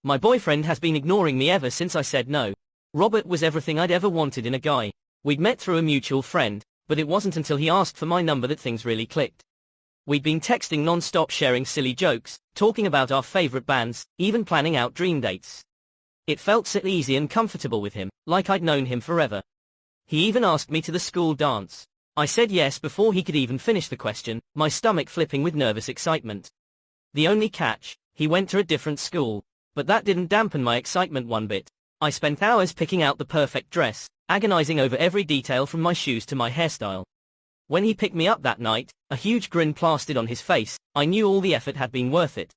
My boyfriend has been ignoring me ever since I said no. Robert was everything I'd ever wanted in a guy. We'd met through a mutual friend, but it wasn't until he asked for my number that things really clicked. We'd been texting non-stop, sharing silly jokes, talking about our favorite bands, even planning out dream dates. It felt so easy and comfortable with him, like I'd known him forever. He even asked me to the school dance. I said yes before he could even finish the question, my stomach flipping with nervous excitement. The only catch, he went to a different school. But that didn't dampen my excitement one bit. I spent hours picking out the perfect dress, agonizing over every detail from my shoes to my hairstyle. When he picked me up that night, a huge grin plastered on his face, I knew all the effort had been worth it.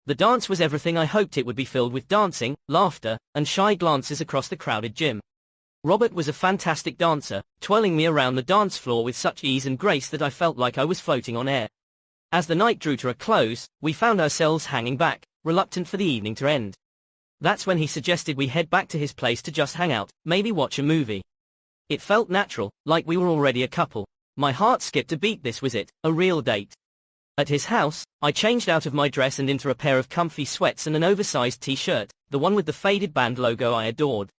The dance was everything I hoped it would be, filled with dancing, laughter, and shy glances across the crowded gym. Robert was a fantastic dancer, twirling me around the dance floor with such ease and grace that I felt like I was floating on air. As the night drew to a close, we found ourselves hanging back, reluctant for the evening to end. That's when he suggested we head back to his place to just hang out, maybe watch a movie. It felt natural, like we were already a couple. My heart skipped a beat. This was it, a real date. At his house, I changed out of my dress and into a pair of comfy sweats and an oversized t-shirt, the one with the faded band logo I adored.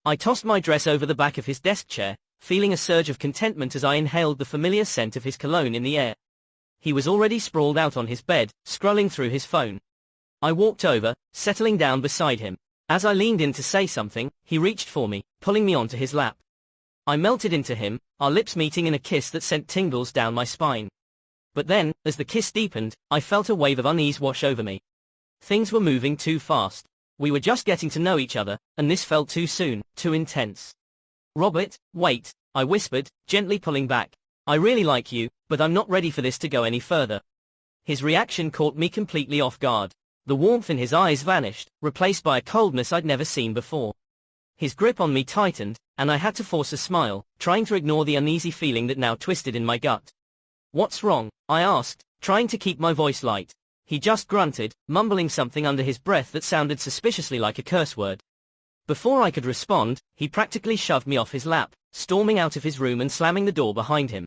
I tossed my dress over the back of his desk chair, feeling a surge of contentment as I inhaled the familiar scent of his cologne in the air. He was already sprawled out on his bed, scrolling through his phone. I walked over, settling down beside him. As I leaned in to say something, he reached for me, pulling me onto his lap. I melted into him, our lips meeting in a kiss that sent tingles down my spine. But then, as the kiss deepened, I felt a wave of unease wash over me. Things were moving too fast. We were just getting to know each other, and this felt too soon, too intense. Robert, wait, I whispered, gently pulling back. I really like you, but I'm not ready for this to go any further. His reaction caught me completely off guard. The warmth in his eyes vanished, replaced by a coldness I'd never seen before. His grip on me tightened, and I had to force a smile, trying to ignore the uneasy feeling that now twisted in my gut. What's wrong? I asked, trying to keep my voice light. He just grunted, mumbling something under his breath that sounded suspiciously like a curse word. Before I could respond, he practically shoved me off his lap, storming out of his room and slamming the door behind him.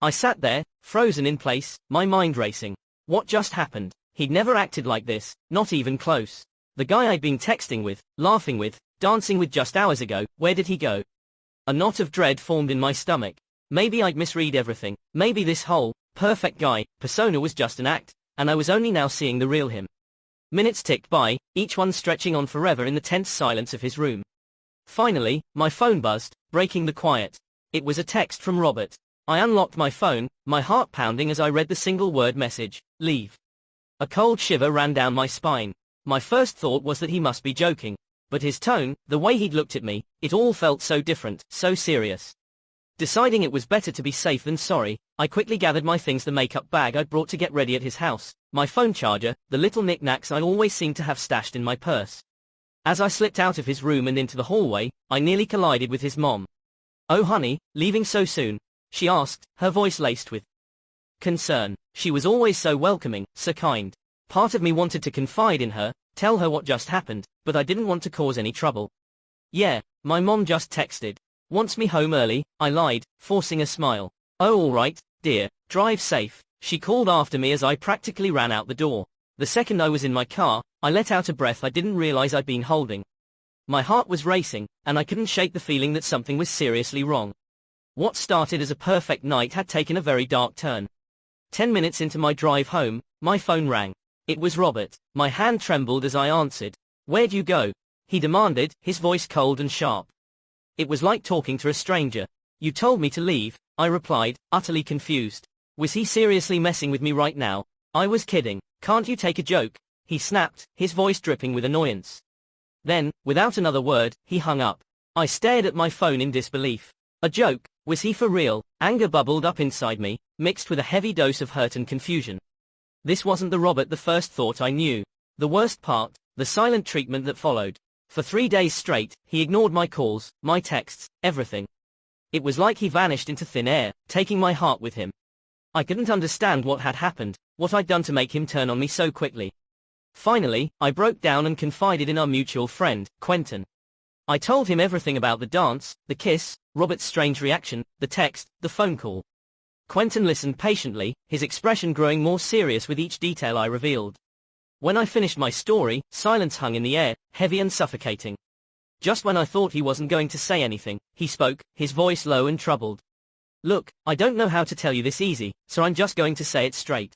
I sat there, frozen in place, my mind racing. What just happened? He'd never acted like this, not even close. The guy I'd been texting with, laughing with, dancing with just hours ago, where did he go? A knot of dread formed in my stomach. Maybe I'd misread everything. Maybe this whole perfect guy persona was just an act, and I was only now seeing the real him. Minutes ticked by, each one stretching on forever in the tense silence of his room. Finally, my phone buzzed, breaking the quiet. It was a text from Robert. I unlocked my phone, my heart pounding as I read the single-word message, leave. A cold shiver ran down my spine. My first thought was that he must be joking. But his tone, the way he'd looked at me, it all felt so different, so serious. Deciding it was better to be safe than sorry, I quickly gathered my things, the makeup bag I'd brought to get ready at his house, my phone charger, the little knickknacks I always seemed to have stashed in my purse. As I slipped out of his room and into the hallway, I nearly collided with his mom. "Oh honey, leaving so soon?" she asked, her voice laced with concern. She was always so welcoming, so kind. Part of me wanted to confide in her, tell her what just happened, but I didn't want to cause any trouble. "Yeah, my mom just texted. Wants me home early," I lied, forcing a smile. "Oh alright, dear, drive safe," she called after me as I practically ran out the door. The second I was in my car, I let out a breath I didn't realize I'd been holding. My heart was racing, and I couldn't shake the feeling that something was seriously wrong. What started as a perfect night had taken a very dark turn. 10 minutes into my drive home, my phone rang. It was Robert. My hand trembled as I answered. "Where'd you go?" he demanded, his voice cold and sharp. It was like talking to a stranger. "You told me to leave," I replied, utterly confused. Was he seriously messing with me right now? I was kidding. "Can't you take a joke?" he snapped, his voice dripping with annoyance. Then, without another word, he hung up. I stared at my phone in disbelief. A joke? Was he for real? Anger bubbled up inside me, mixed with a heavy dose of hurt and confusion. This wasn't the Robert the first thought I knew. The worst part, the silent treatment that followed. For 3 days straight, he ignored my calls, my texts, everything. It was like he vanished into thin air, taking my heart with him. I couldn't understand what had happened, what I'd done to make him turn on me so quickly. Finally, I broke down and confided in our mutual friend, Quentin. I told him everything about the dance, the kiss, Robert's strange reaction, the text, the phone call. Quentin listened patiently, his expression growing more serious with each detail I revealed. When I finished my story, silence hung in the air, heavy and suffocating. Just when I thought he wasn't going to say anything, he spoke, his voice low and troubled. Look, I don't know how to tell you this easy, so I'm just going to say it straight.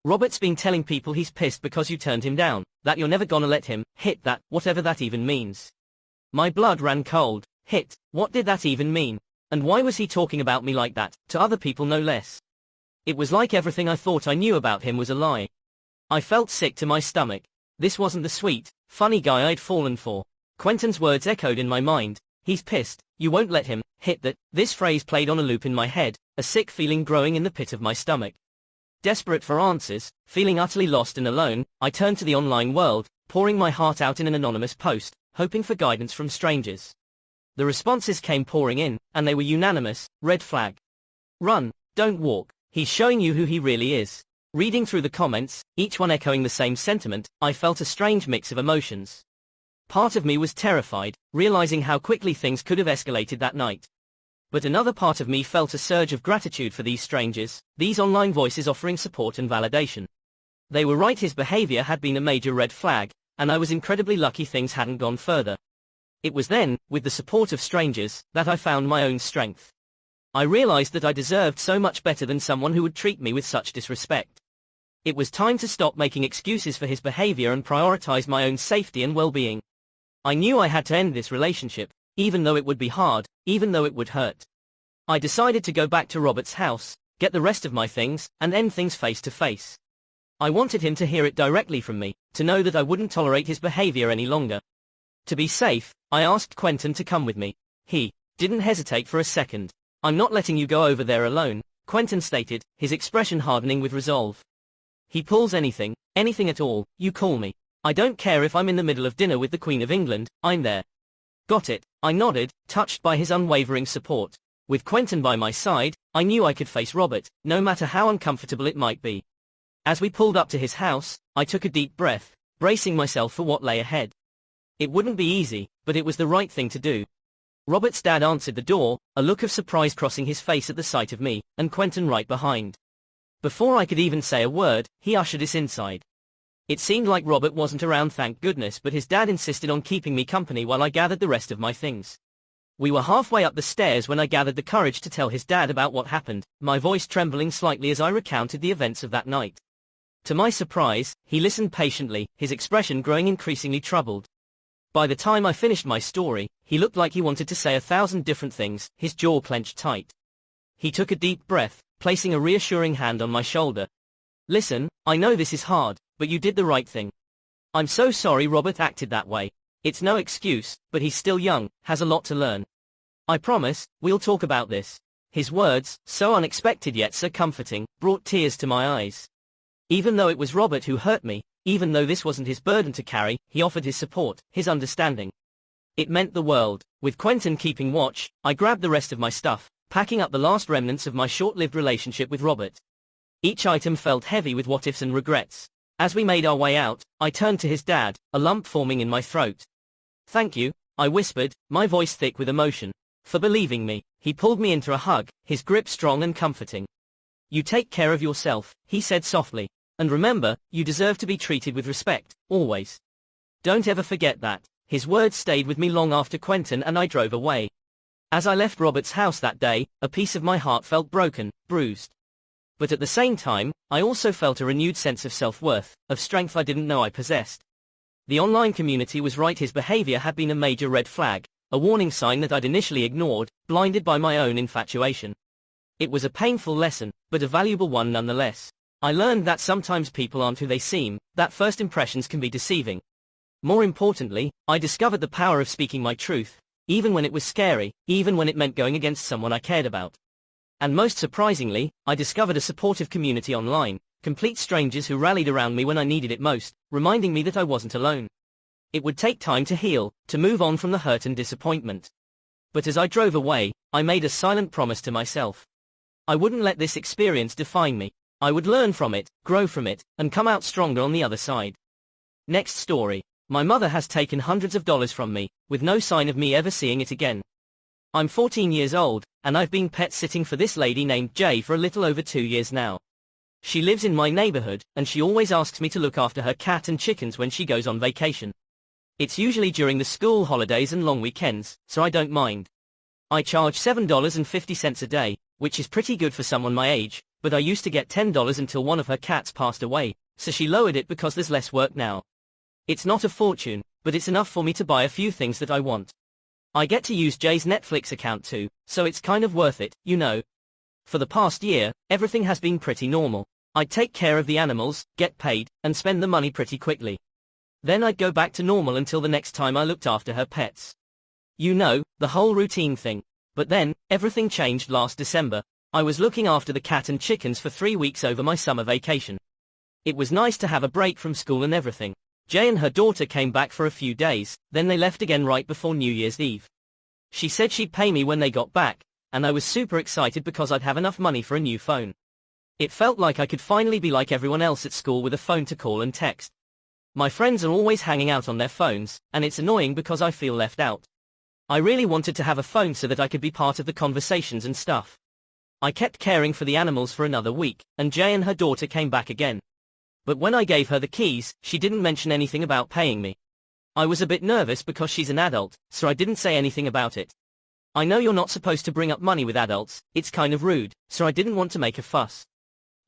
Robert's been telling people he's pissed because you turned him down, that you're never gonna let him hit that, whatever that even means. My blood ran cold. Hit, what did that even mean? And why was he talking about me like that, to other people no less? It was like everything I thought I knew about him was a lie. I felt sick to my stomach. This wasn't the sweet, funny guy I'd fallen for. Quentin's words echoed in my mind. He's pissed, you won't let him hit that. This phrase played on a loop in my head, a sick feeling growing in the pit of my stomach. Desperate for answers, feeling utterly lost and alone, I turned to the online world, pouring my heart out in an anonymous post, hoping for guidance from strangers. The responses came pouring in, and they were unanimous. Red flag. Run, don't walk. He's showing you who he really is. Reading through the comments, each one echoing the same sentiment, I felt a strange mix of emotions. Part of me was terrified, realizing how quickly things could have escalated that night. But another part of me felt a surge of gratitude for these strangers, these online voices offering support and validation. They were right, his behavior had been a major red flag, and I was incredibly lucky things hadn't gone further. It was then, with the support of strangers, that I found my own strength. I realized that I deserved so much better than someone who would treat me with such disrespect. It was time to stop making excuses for his behavior and prioritize my own safety and well-being. I knew I had to end this relationship, even though it would be hard, even though it would hurt. I decided to go back to Robert's house, get the rest of my things, and end things face to face. I wanted him to hear it directly from me, to know that I wouldn't tolerate his behavior any longer. To be safe, I asked Quentin to come with me. He didn't hesitate for a second. I'm not letting you go over there alone, Quentin stated, his expression hardening with resolve. He pulls anything at all, you call me. I don't care if I'm in the middle of dinner with the Queen of England, I'm there. Got it, I nodded, touched by his unwavering support. With Quentin by my side, I knew I could face Robert, no matter how uncomfortable it might be. As we pulled up to his house, I took a deep breath, bracing myself for what lay ahead. It wouldn't be easy, but it was the right thing to do. Robert's dad answered the door, a look of surprise crossing his face at the sight of me, and Quentin right behind. Before I could even say a word, he ushered us inside. It seemed like Robert wasn't around, thank goodness, but his dad insisted on keeping me company while I gathered the rest of my things. We were halfway up the stairs when I gathered the courage to tell his dad about what happened, my voice trembling slightly as I recounted the events of that night. To my surprise, he listened patiently, his expression growing increasingly troubled. By the time I finished my story, he looked like he wanted to say 1,000 different things, his jaw clenched tight. He took a deep breath, placing a reassuring hand on my shoulder. Listen, I know this is hard, but you did the right thing. I'm so sorry Robert acted that way. It's no excuse, but he's still young, has a lot to learn. I promise, we'll talk about this. His words, so unexpected yet so comforting, brought tears to my eyes. Even though it was Robert who hurt me, even though this wasn't his burden to carry, he offered his support, his understanding. It meant the world. With Quentin keeping watch, I grabbed the rest of my stuff, packing up the last remnants of my short-lived relationship with Robert. Each item felt heavy with what-ifs and regrets. As we made our way out, I turned to his dad, a lump forming in my throat. Thank you, I whispered, my voice thick with emotion, for believing me. He pulled me into a hug, his grip strong and comforting. You take care of yourself, he said softly. And remember, you deserve to be treated with respect, always. Don't ever forget that. His words stayed with me long after Quentin and I drove away. As I left Robert's house that day, a piece of my heart felt broken, bruised. But at the same time, I also felt a renewed sense of self-worth, of strength I didn't know I possessed. The online community was right, his behavior had been a major red flag, a warning sign that I'd initially ignored, blinded by my own infatuation. It was a painful lesson, but a valuable one nonetheless. I learned that sometimes people aren't who they seem, that first impressions can be deceiving. More importantly, I discovered the power of speaking my truth, even when it was scary, even when it meant going against someone I cared about. And most surprisingly, I discovered a supportive community online, complete strangers who rallied around me when I needed it most, reminding me that I wasn't alone. It would take time to heal, to move on from the hurt and disappointment. But as I drove away, I made a silent promise to myself. I wouldn't let this experience define me. I would learn from it, grow from it, and come out stronger on the other side. Next story. My mother has taken hundreds of dollars from me, with no sign of me ever seeing it again. I'm 14 years old, and I've been pet sitting for this lady named Jay for a little over 2 years now. She lives in my neighborhood, and she always asks me to look after her cat and chickens when she goes on vacation. It's usually during the school holidays and long weekends, so I don't mind. I charge $7.50 a day, which is pretty good for someone my age, but I used to get $10 until one of her cats passed away, so she lowered it because there's less work now. It's not a fortune, but it's enough for me to buy a few things that I want. I get to use Jay's Netflix account too, so it's kind of worth it, you know. For the past year, everything has been pretty normal. I'd take care of the animals, get paid, and spend the money pretty quickly. Then I'd go back to normal until the next time I looked after her pets. You know, the whole routine thing. But then, everything changed last December. I was looking after the cat and chickens for 3 weeks over my summer vacation. It was nice to have a break from school and everything. Jay and her daughter came back for a few days, then they left again right before New Year's Eve. She said she'd pay me when they got back, and I was super excited because I'd have enough money for a new phone. It felt like I could finally be like everyone else at school with a phone to call and text. My friends are always hanging out on their phones, and it's annoying because I feel left out. I really wanted to have a phone so that I could be part of the conversations and stuff. I kept caring for the animals for another week, and Jay and her daughter came back again. But when I gave her the keys, she didn't mention anything about paying me. I was a bit nervous because she's an adult, so I didn't say anything about it. I know you're not supposed to bring up money with adults, it's kind of rude, so I didn't want to make a fuss.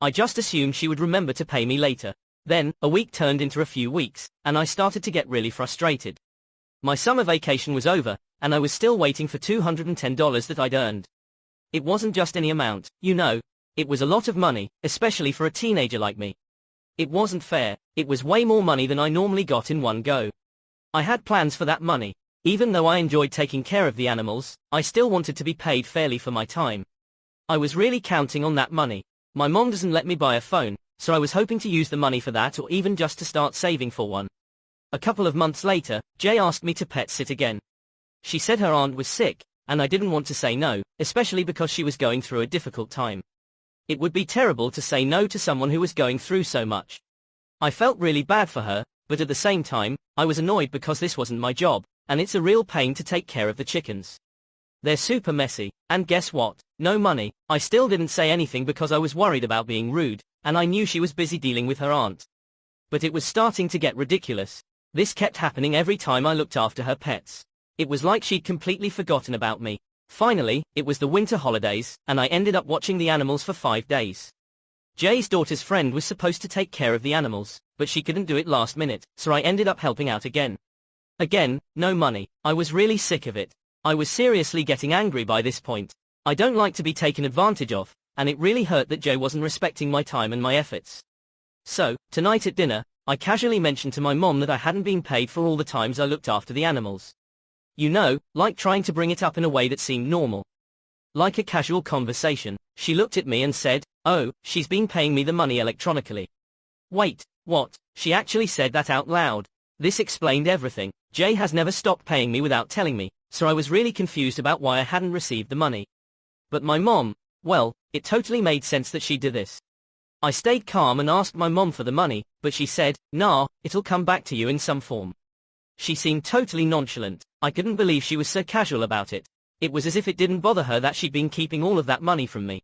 I just assumed she would remember to pay me later. Then, a week turned into a few weeks, and I started to get really frustrated. My summer vacation was over, and I was still waiting for $210 that I'd earned. It wasn't just any amount, you know. It was a lot of money, especially for a teenager like me. It wasn't fair. It was way more money than I normally got in one go. I had plans for that money. Even though I enjoyed taking care of the animals, I still wanted to be paid fairly for my time. I was really counting on that money. My mom doesn't let me buy a phone, so I was hoping to use the money for that or even just to start saving for one. A couple of months later, Jay asked me to pet sit again. She said her aunt was sick, and I didn't want to say no, especially because she was going through a difficult time. It would be terrible to say no to someone who was going through so much. I felt really bad for her, but at the same time, I was annoyed because this wasn't my job, and it's a real pain to take care of the chickens. They're super messy, and guess what? No money. I still didn't say anything because I was worried about being rude, and I knew she was busy dealing with her aunt. But it was starting to get ridiculous. This kept happening every time I looked after her pets. It was like she'd completely forgotten about me. Finally, it was the winter holidays, and I ended up watching the animals for 5 days. Jay's daughter's friend was supposed to take care of the animals, but she couldn't do it last minute, so I ended up helping out again. Again, no money. I was really sick of it. I was seriously getting angry by this point. I don't like to be taken advantage of, and it really hurt that Jay wasn't respecting my time and my efforts. So, tonight at dinner, I casually mentioned to my mom that I hadn't been paid for all the times I looked after the animals. You know, like trying to bring it up in a way that seemed normal. Like a casual conversation. She looked at me and said, "Oh, she's been paying me the money electronically." Wait, what? She actually said that out loud. This explained everything. Jay has never stopped paying me without telling me, so I was really confused about why I hadn't received the money. But my mom, well, it totally made sense that she'd do this. I stayed calm and asked my mom for the money, but she said, "Nah, it'll come back to you in some form." She seemed totally nonchalant. I couldn't believe she was so casual about it. It was as if it didn't bother her that she'd been keeping all of that money from me.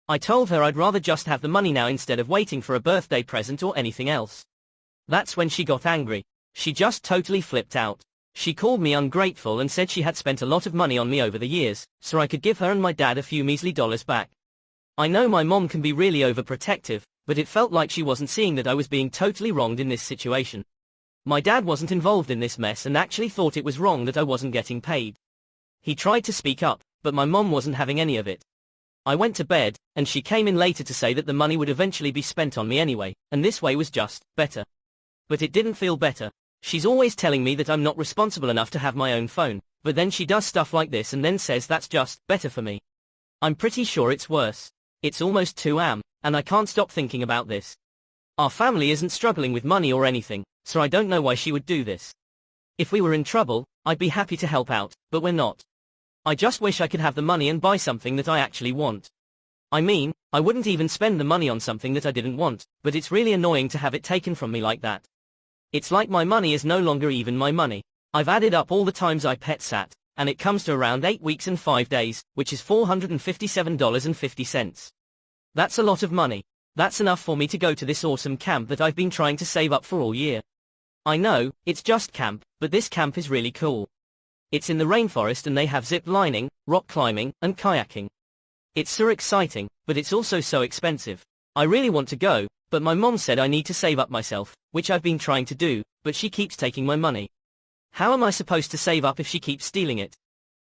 I told her I'd rather just have the money now instead of waiting for a birthday present or anything else. That's when she got angry. She just totally flipped out. She called me ungrateful and said she had spent a lot of money on me over the years, so I could give her and my dad a few measly dollars back. I know my mom can be really overprotective, but it felt like she wasn't seeing that I was being totally wronged in this situation. My dad wasn't involved in this mess and actually thought it was wrong that I wasn't getting paid. He tried to speak up, but my mom wasn't having any of it. I went to bed, and she came in later to say that the money would eventually be spent on me anyway, and this way was just better. But it didn't feel better. She's always telling me that I'm not responsible enough to have my own phone, but then she does stuff like this and then says that's just better for me. I'm pretty sure it's worse. It's almost 2 a.m., and I can't stop thinking about this. Our family isn't struggling with money or anything, so I don't know why she would do this. If we were in trouble, I'd be happy to help out, but we're not. I just wish I could have the money and buy something that I actually want. I mean, I wouldn't even spend the money on something that I didn't want, but it's really annoying to have it taken from me like that. It's like my money is no longer even my money. I've added up all the times I pet sat, and it comes to around 8 weeks and 5 days, which is $457.50. That's a lot of money. That's enough for me to go to this awesome camp that I've been trying to save up for all year. I know, it's just camp, but this camp is really cool. It's in the rainforest and they have zip lining, rock climbing, and kayaking. It's so exciting, but it's also so expensive. I really want to go, but my mom said I need to save up myself, which I've been trying to do, but she keeps taking my money. How am I supposed to save up if she keeps stealing it?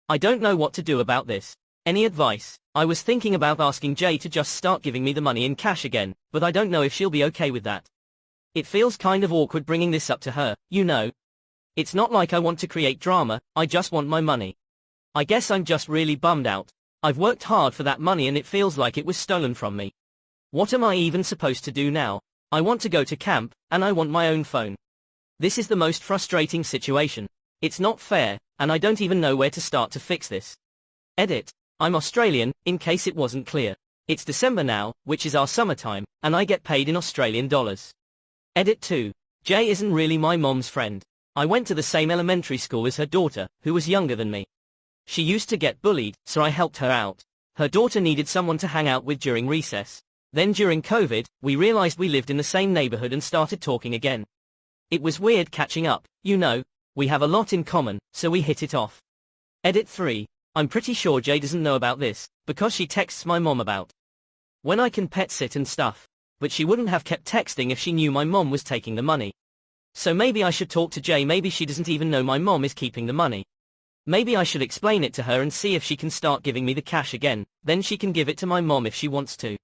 I don't know what to do about this. Any advice? I was thinking about asking Jay to just start giving me the money in cash again, but I don't know if she'll be okay with that. It feels kind of awkward bringing this up to her, you know. It's not like I want to create drama, I just want my money. I guess I'm just really bummed out. I've worked hard for that money and it feels like it was stolen from me. What am I even supposed to do now? I want to go to camp, and I want my own phone. This is the most frustrating situation. It's not fair, and I don't even know where to start to fix this. Edit. I'm Australian, in case it wasn't clear. It's December now, which is our summertime, and I get paid in Australian dollars. Edit 2. Jay isn't really my mom's friend. I went to the same elementary school as her daughter, who was younger than me. She used to get bullied, so I helped her out. Her daughter needed someone to hang out with during recess. Then during COVID, we realized we lived in the same neighborhood and started talking again. It was weird catching up, you know, we have a lot in common, so we hit it off. Edit 3. I'm pretty sure Jay doesn't know about this, because she texts my mom about when I can pet sit and stuff. But she wouldn't have kept texting if she knew my mom was taking the money. So maybe I should talk to Jay. Maybe she doesn't even know my mom is keeping the money. Maybe I should explain it to her and see if she can start giving me the cash again, then she can give it to my mom if she wants to.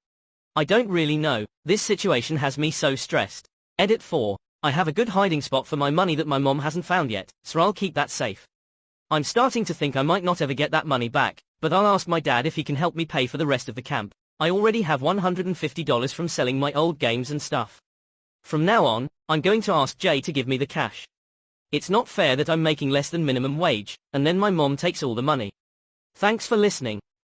I don't really know, this situation has me so stressed. Edit 4. I have a good hiding spot for my money that my mom hasn't found yet, so I'll keep that safe. I'm starting to think I might not ever get that money back, but I'll ask my dad if he can help me pay for the rest of the camp. I already have $150 from selling my old games and stuff. From now on, I'm going to ask Jay to give me the cash. It's not fair that I'm making less than minimum wage, and then my mom takes all the money. Thanks for listening.